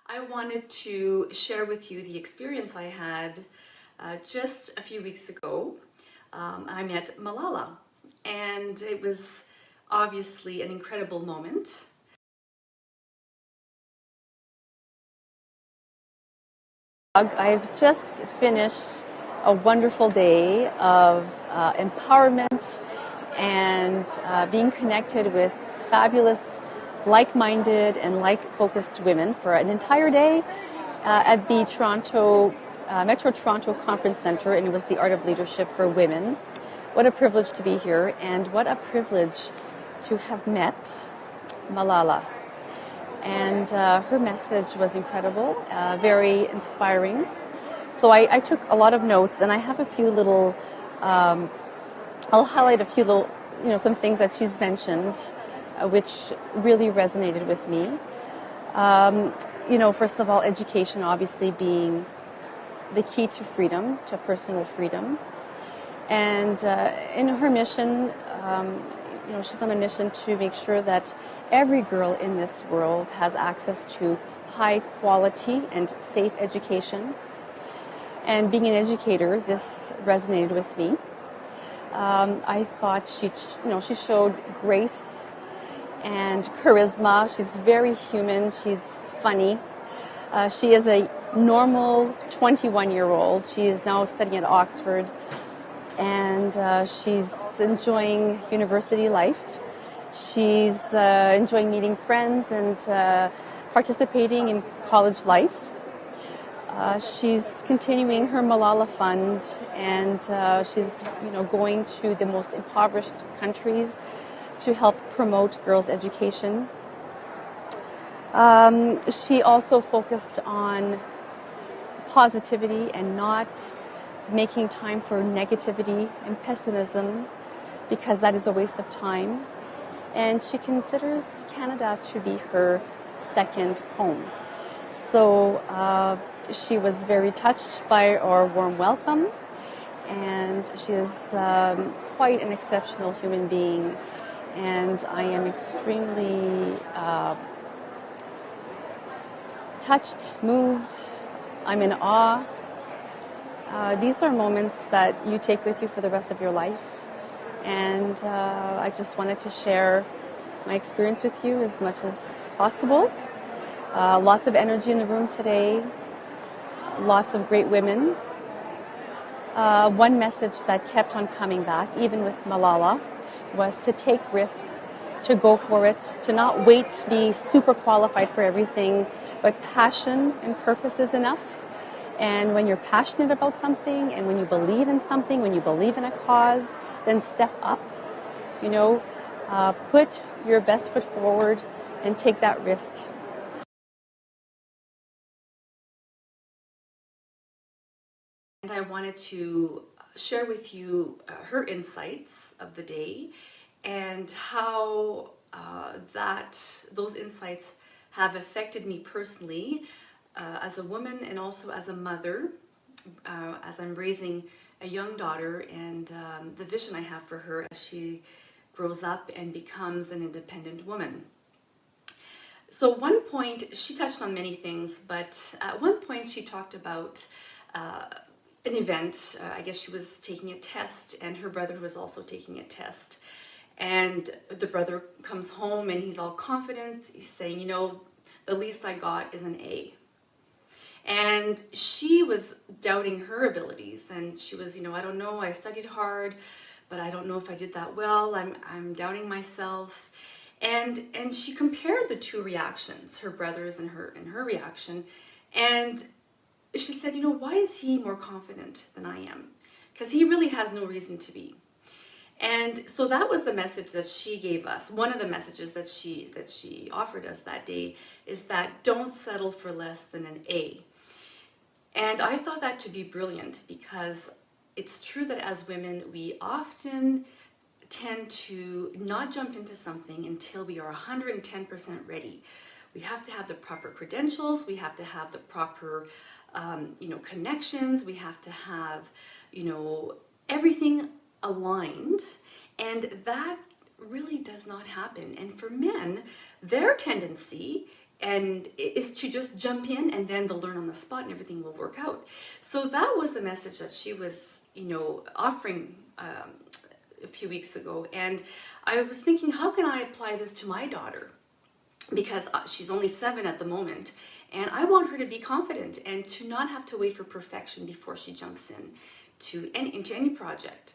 I wanted to share with you the experience I had just a few weeks ago. I met Malala, and it was obviously an incredible moment. I've just finished a wonderful day of empowerment and being connected with fabulous, like-minded and like-focused women for an entire day at the Metro Toronto Conference Centre, and it was the Art of Leadership for Women. What a privilege to be here, and what a privilege to have met Malala. And her message was incredible, very inspiring. So I took a lot of notes, and I have a few little, I'll highlight a few little, some things that she's mentioned, which really resonated with me. First of all, education obviously being the key to freedom, to personal freedom. And in her mission, she's on a mission to make sure that every girl in this world has access to high quality and safe education. And being an educator, this resonated with me. I thought she showed grace and charisma. She's very human. She's funny. She is a normal 21-year-old. She is now studying at Oxford, and she's enjoying university life. She's enjoying meeting friends and participating in college life. She's continuing her Malala Fund, and she's going to the most impoverished countries to help promote girls' education. She also focused on positivity and not making time for negativity and pessimism, because that is a waste of time. And she considers Canada to be her second home. So she was very touched by our warm welcome, and she is quite an exceptional human being. And I am extremely touched, moved. I'm in awe. These are moments that you take with you for the rest of your life. And I just wanted to share my experience with you as much as possible. Lots of energy in the room today. Lots of great women. One message that kept on coming back, even with Malala, was to take risks, to go for it, to not wait to be super qualified for everything, but passion and purpose is enough. And when you're passionate about something, and when you believe in something, when you believe in a cause, then step up, put your best foot forward and take that risk. And I wanted to share with you her insights of the day and how those insights have affected me personally as a woman and also as a mother, as I'm raising a young daughter, and the vision I have for her as she grows up and becomes an independent woman. So one point, she touched on many things, but at one point she talked about an event. I guess she was taking a test, and her brother was also taking a test. And the brother comes home and he's all confident. He's saying, the least I got is an A. And she was doubting her abilities, and she was, I don't know, I studied hard, but I don't know if I did that well. I'm doubting myself. And she compared the two reactions, her brother's and her reaction. And she said, why is he more confident than I am? Because he really has no reason to be. And so that was the message that she gave us. One of the messages that she offered us that day is that don't settle for less than an A. And I thought that to be brilliant, because it's true that as women, we often tend to not jump into something until we are 110% ready. We have to have the proper credentials, we have to have the proper connections, we have to have, everything aligned, and that really does not happen. And for men, their tendency and is to just jump in and then they'll learn on the spot and everything will work out. So that was the message that she was, offering a few weeks ago. And I was thinking, how can I apply this to my daughter? Because she's only 7 at the moment, and I want her to be confident and to not have to wait for perfection before she jumps into any project.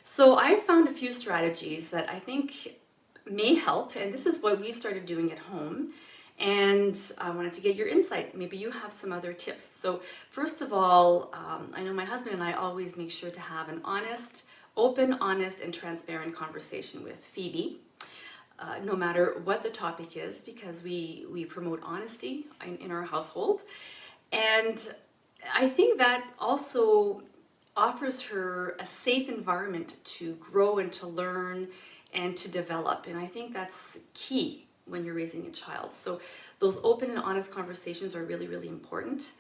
So I found a few strategies that I think may help, and this is what we've started doing at home. And I wanted to get your insight. Maybe you have some other tips. So first of all, I know my husband and I always make sure to have an open, honest, and transparent conversation with Phoebe, no matter what the topic is, because we promote honesty in our household. And I think that also offers her a safe environment to grow and to learn and to develop. And I think that's key when you're raising a child. So those open and honest conversations are really, really important.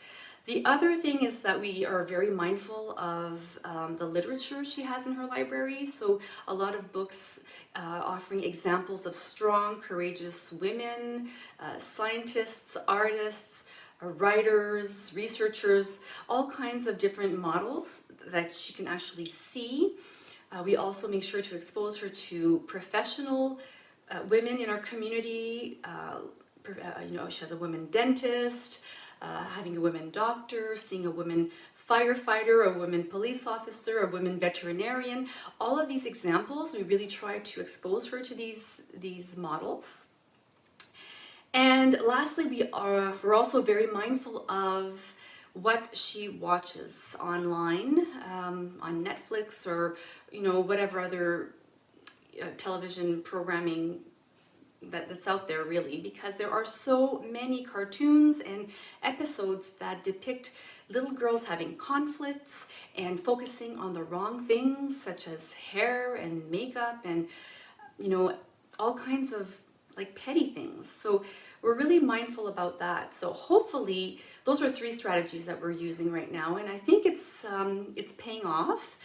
The other thing is that we are very mindful of the literature she has in her library. So a lot of books offering examples of strong, courageous women, scientists, artists, writers, researchers, all kinds of different models that she can actually see. We also make sure to expose her to professional women in our community. She has a woman dentist, having a woman doctor, seeing a woman firefighter, a woman police officer, a woman veterinarian. All of these examples, we really try to expose her to these models. And lastly, we're also very mindful of what she watches online, on Netflix or whatever other television programming that's out there, really, because there are so many cartoons and episodes that depict little girls having conflicts and focusing on the wrong things, such as hair and makeup and all kinds of petty things. So we're really mindful about that. So hopefully those are 3 strategies that we're using right now, and I think it's paying off.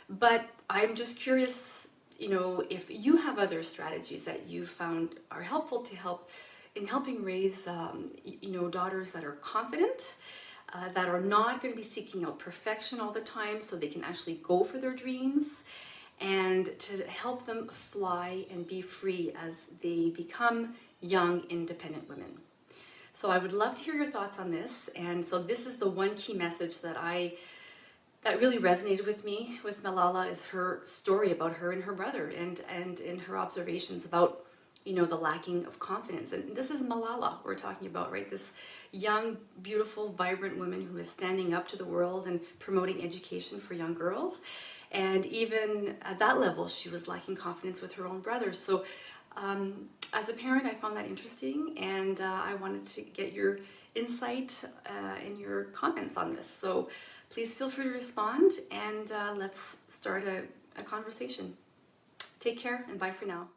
But I'm just curious, if you have other strategies that you found are helpful to help in helping raise, daughters that are confident, that are not going to be seeking out perfection all the time, so they can actually go for their dreams, and to help them fly and be free as they become young, independent women. So I would love to hear your thoughts on this. And so this is the one key message that really resonated with me with Malala, is her story about her and her brother, and in her observations about the lacking of confidence. And this is Malala we're talking about, right? This young, beautiful, vibrant woman who is standing up to the world and promoting education for young girls. And even at that level, she was lacking confidence with her own brothers. So as a parent, I found that interesting, and I wanted to get your insight and your comments on this. So please feel free to respond, and let's start a conversation. Take care, and bye for now.